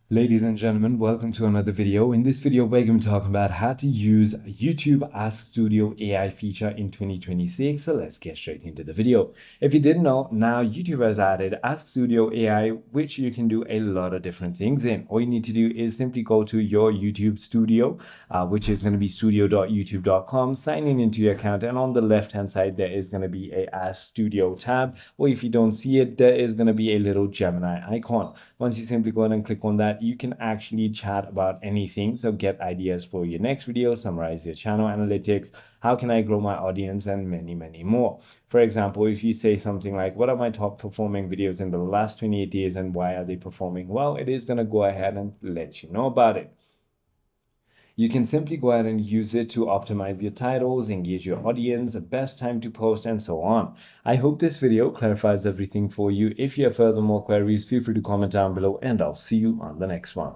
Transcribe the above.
Ladies and gentlemen, welcome to another video. In this video, we're going to talk about how to use YouTube Ask Studio AI feature in 2026. So let's get straight into the video. If you didn't know, now YouTube has added Ask Studio AI, which you can do a lot of different things in. All you need to do is simply go to your YouTube studio, which is going to be studio.youtube.com, sign in into your account, and on the left-hand side, there is going to be a Ask Studio tab, or if you don't see it, there is going to be a little Gemini icon. Once you simply go ahead and click on that, you can actually chat about anything. So get ideas for your next video, summarize your channel analytics, how can I grow my audience, and many more. For example, if you say something like, what are my top performing videos in the last 28 days and why are they performing well, it is going to go ahead and let you know about it. You can simply go ahead and use it to optimize your titles, engage your audience, the best time to post, and so on. I hope this video clarifies everything for you. If you have further more queries, feel free to comment down below, and I'll see you on the next one.